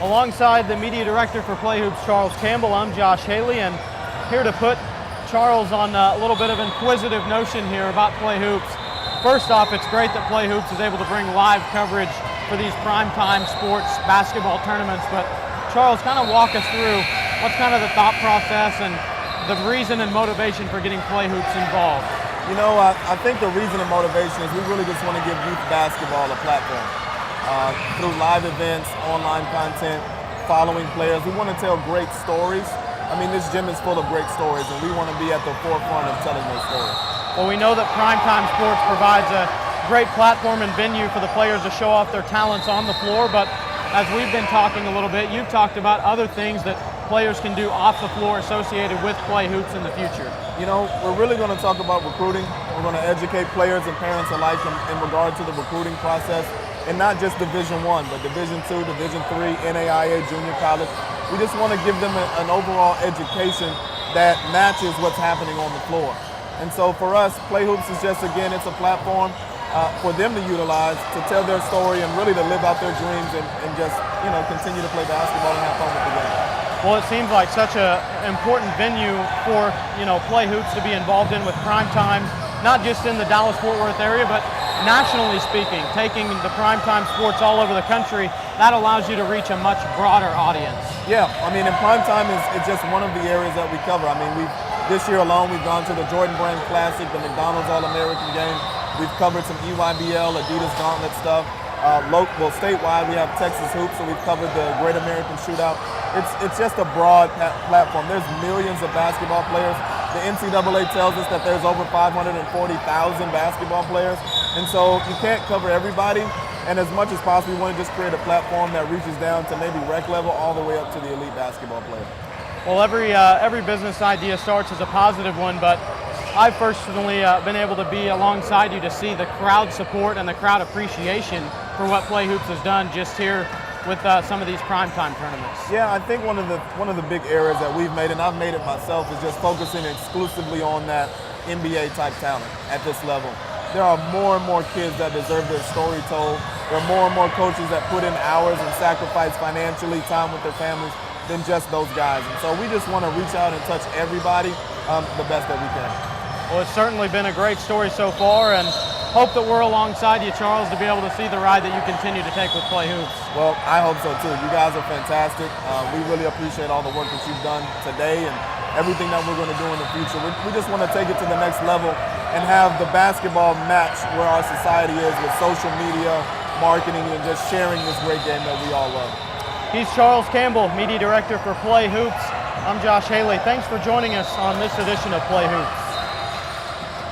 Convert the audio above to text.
Alongside the media director for Play Hoops, Charles Campbell, I'm Josh Haley, and here to put Charles on a little bit of inquisitive notion here about Play Hoops. First off, it's great that Play Hoops is able to bring live coverage for these primetime sports basketball tournaments, but Charles, kind of walk us through what's kind of the thought process and the reason and motivation for getting Play Hoops involved. You know, I think the reason and motivation is we really just want to give youth basketball a platform. Through live events, online content, following players. We want to tell great stories. I mean, this gym is full of great stories, and we want to be at the forefront of telling those stories. Well, we know that primetime sports provides a great platform and venue for the players to show off their talents on the floor, but as we've been talking a little bit, you've talked about other things that players can do off the floor associated with Play Hoops in the future. You know, we're really going to talk about recruiting. We're going to educate players and parents alike in regard to the recruiting process. And not just Division I, but Division II, Division III, NAIA, junior college. We just want to give them an overall education that matches what's happening on the floor. And so for us, Play Hoops is just, again, it's a platform for them to utilize, to tell their story and really to live out their dreams and just, you know, continue to play basketball and have fun with the game. Well, it seems like such an important venue for, you know, Play Hoops to be involved in with prime time, not just in the Dallas-Fort Worth area, but nationally speaking, taking the primetime sports all over the country, that allows you to reach a much broader audience. Yeah, I mean, and primetime is just one of the areas that we cover. I mean, this year alone, we've gone to the Jordan Brand Classic, the McDonald's All-American game. We've covered some EYBL, Adidas Gauntlet stuff. Statewide, we have Texas Hoops, so we've covered the Great American Shootout. It's just a broad platform. There's millions of basketball players. The NCAA tells us that there's over 540,000 basketball players. And so you can't cover everybody. And as much as possible, we want to just create a platform that reaches down to maybe rec level all the way up to the elite basketball player. Well, every business idea starts as a positive one, but I've personally been able to be alongside you to see the crowd support and the crowd appreciation for what Play Hoops has done just here with some of these primetime tournaments. Yeah, I think one of the big areas that we've made, and I've made it myself, is just focusing exclusively on that NBA type talent at this level. There are more and more kids that deserve their story told. There are more and more coaches that put in hours and sacrifice financially, time with their families, than just those guys. And so we just want to reach out and touch everybody the best that we can. Well, it's certainly been a great story so far, and hope that we're alongside you, Charles, to be able to see the ride that you continue to take with Play Hoops. Well, I hope so too. You guys are fantastic. We really appreciate all the work that you've done today and everything that we're going to do in the future. We just want to take it to the next level and have the basketball match where our society is with social media, marketing, and just sharing this great game that we all love. He's Charles Campbell, Media Director for Play Hoops. I'm Josh Haley. Thanks for joining us on this edition of Play Hoops.